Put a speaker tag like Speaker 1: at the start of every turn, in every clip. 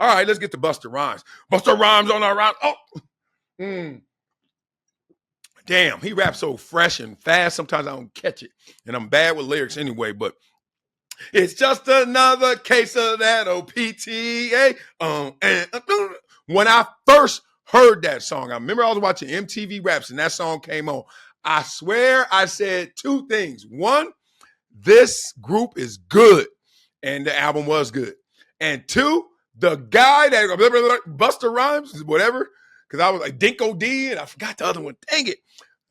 Speaker 1: All right, let's get to Busta Rhymes. Busta Rhymes on our round. Oh, damn, he raps so fresh and fast. Sometimes I don't catch it, and I'm bad with lyrics anyway. But it's just another case of that OPTA. When I first heard that song, I remember I was watching MTV Raps and that song came on. I swear I said two things. One, this group is good, and the album was good. And two, the guy that Busta Rhymes, whatever, because I was like Dinko D, and I forgot the other one. Dang it.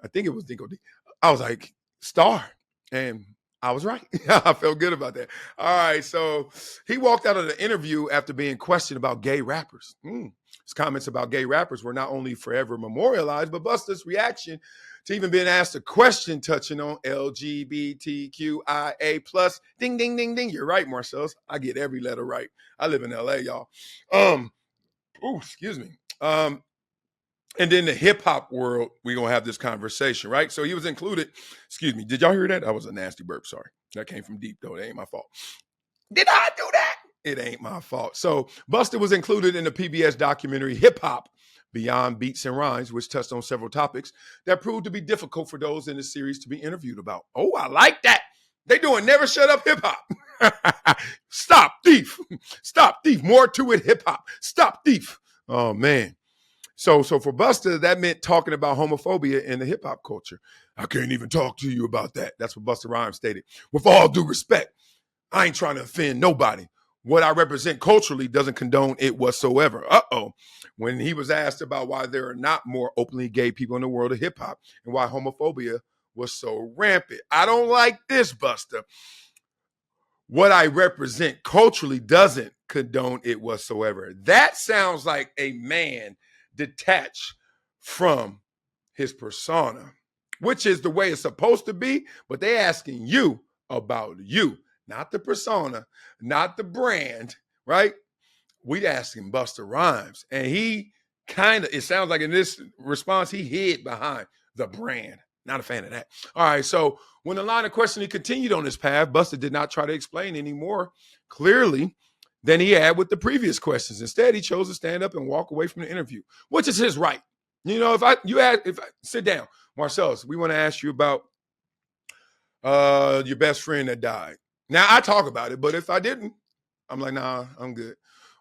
Speaker 1: I think it was Dinko D. I was like, star. And I was right. I felt good about that. All right, so he walked out of the interview after being questioned about gay rappers. His comments about gay rappers were not only forever memorialized, but Busta's reaction to even being asked a question touching on LGBTQIA plus. Ding, ding, ding, ding. You're right, Marcellus. I get every letter right. I live in LA, y'all. Excuse me. And then the hip hop world, we're going to have this conversation, right? So he was included. Excuse me. Did y'all hear that? That was a nasty burp. Sorry. That came from deep, though. It ain't my fault. Did I do that? It ain't my fault. So Busta was included in the PBS documentary Hip Hop Beyond Beats and Rhymes, which touched on several topics that proved to be difficult for those in the series to be interviewed about. Oh, I like that. They doing Never Shut Up Hip Hop. Stop thief. Stop thief. More to it, hip hop. Stop thief. Oh, man. So for Busta, that meant talking about homophobia in the hip hop culture. I can't even talk to you about that. That's what Busta Rhymes stated. With all due respect, I ain't trying to offend nobody. What I represent culturally doesn't condone it whatsoever. When he was asked about why there are not more openly gay people in the world of hip hop and why homophobia was so rampant. I don't like this, Busta. What I represent culturally doesn't condone it whatsoever. That sounds like a man detached from his persona, which is the way it's supposed to be, but they asking you about you, not the persona, not the brand, right? We asking Busta Rhymes, and he it sounds like in this response, he hid behind the brand. Not a fan of that. All right, so when the line of questioning continued on this path, Busta did not try to explain any more clearly than he had with the previous questions. Instead, he chose to stand up and walk away from the interview, which is his right. You know, if I sit down, Marcellus, we want to ask you about your best friend that died. Now I talk about it, but if I didn't, I'm like, nah, I'm good.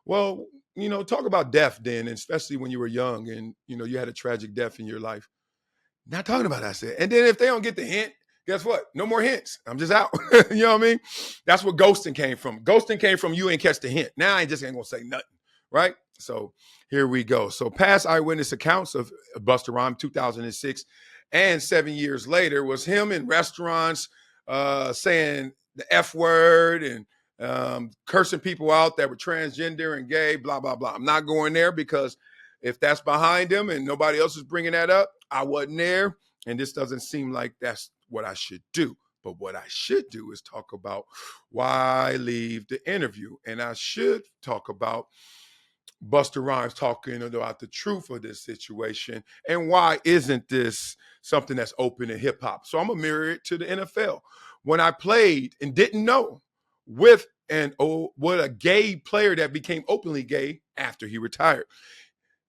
Speaker 1: Well, you know, talk about death then, especially when you were young and you know you had a tragic death in your life. Not talking about that, I said. And then if they don't get the hint, guess what? No more hints. I'm just out. You know what I mean? That's what ghosting came from. Ghosting came from you ain't catch the hint. Now I ain't gonna say nothing, right? So here we go. So past eyewitness accounts of Busta Rhymes 2006 and 7 years later was him in restaurants saying the F word and cursing people out that were transgender and gay, blah, blah, blah. I'm not going there because if that's behind him and nobody else is bringing that up, I wasn't there. And this doesn't seem like that's what I should do. But what I should do is talk about why I leave the interview. And I should talk about Busta Rhymes talking about the truth of this situation and why isn't this something that's open in hip hop. So I'm gonna mirror it to the NFL. When I played and didn't know with a gay player that became openly gay after he retired.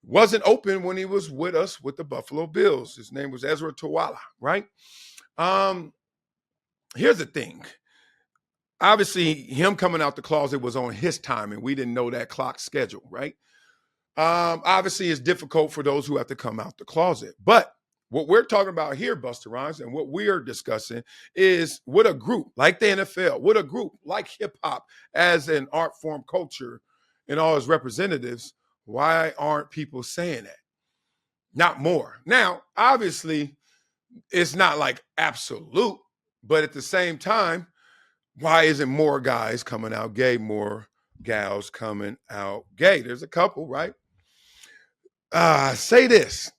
Speaker 1: Wasn't open when he was with us with the Buffalo Bills. His name was Ezra Tawala, right? Here's the thing. Obviously, him coming out the closet was on his time, and we didn't know that clock schedule, right? Obviously, it's difficult for those who have to come out the closet. But what we're talking about here, Busta Rhymes, and what we are discussing is with a group like the NFL, with a group like hip hop as an art form culture and all its representatives, why aren't people saying that? Not more. Now, obviously, it's not like absolute, but at the same time, why isn't more guys coming out gay, more gals coming out gay? There's a couple, right? Say this,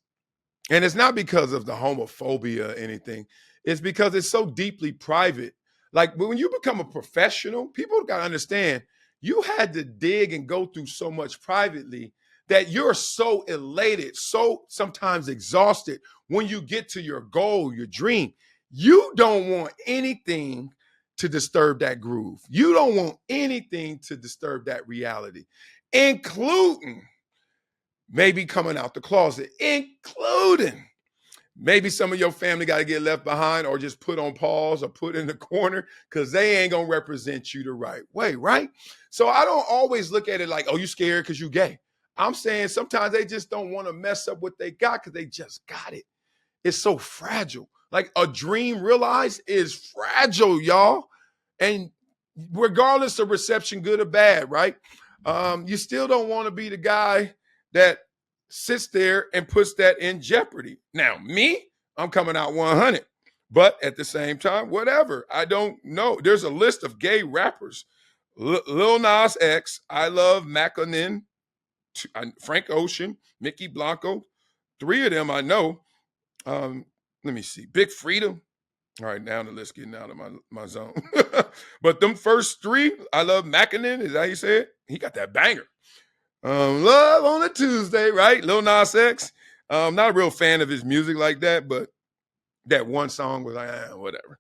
Speaker 1: and it's not because of the homophobia or anything. It's because it's so deeply private. Like when you become a professional, people got to understand you had to dig and go through so much privately that you're so elated, so sometimes exhausted when you get to your goal, your dream. You don't want anything to disturb that groove. You don't want anything to disturb that reality. including maybe coming out the closet, including maybe some of your family got to get left behind or just put on pause or put in the corner because they ain't going to represent you the right way, right? So I don't always look at it like, oh, you scared because you gay. I'm saying sometimes they just don't want to mess up what they got because they just got it. It's so fragile. Like a dream realized is fragile, y'all. And regardless of reception, good or bad, right? You still don't want to be the guy that sits there and puts that in jeopardy. Now, me, I'm coming out 100. But at the same time, whatever. I don't know. There's a list of gay rappers. Lil Nas X, I Love Mackinnon, Frank Ocean, Mickey Blanco. 3 of them I know. Let me see. Big Freedom. All right, now the list getting out of my zone. But them first 3, I Love Mackinnon, is that how you say it? He got that banger. Love on a Tuesday, right? Lil Nas X. Not a real fan of his music like that, but that one song was like, whatever.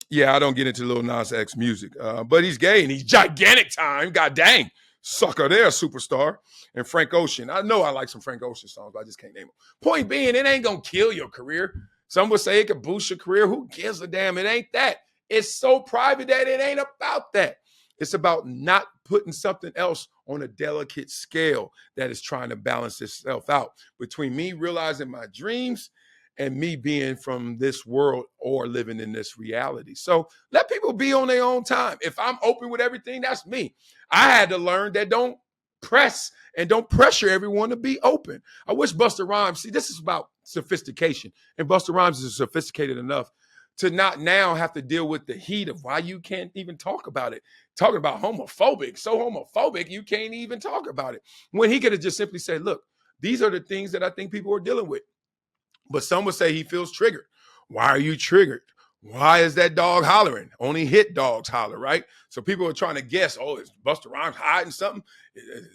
Speaker 1: Yeah, I don't get into Lil Nas X music. But he's gay and he's gigantic time. God dang. Sucker there, superstar. And Frank Ocean. I know I like some Frank Ocean songs, but I just can't name them. Point being, it ain't going to kill your career. Some would say it could boost your career. Who gives a damn? It ain't that. It's so private that it ain't about that. It's about not putting something else on a delicate scale that is trying to balance itself out between me realizing my dreams and me being from this world or living in this reality. So let people be on their own time. If I'm open with everything, that's me. I had to learn that don't press and don't pressure everyone to be open. I wish Busta Rhymes, see, this is about sophistication. And Busta Rhymes is sophisticated enough to not now have to deal with the heat of why you can't even talk about it. Talking about homophobic, so homophobic, you can't even talk about it. When he could have just simply said, look, these are the things that I think people are dealing with. But some would say he feels triggered. Why are you triggered? Why is that dog hollering? Only hit dogs holler, right? So people are trying to guess, oh, is Busta Rhymes hiding something?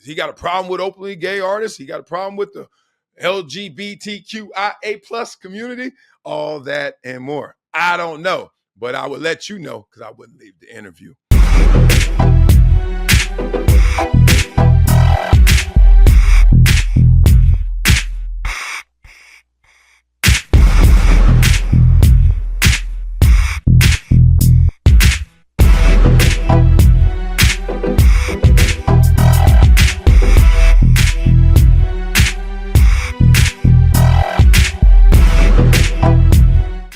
Speaker 1: He got a problem with openly gay artists? He got a problem with the LGBTQIA plus community? All that and more. I don't know, but I would let you know because I wouldn't leave the interview.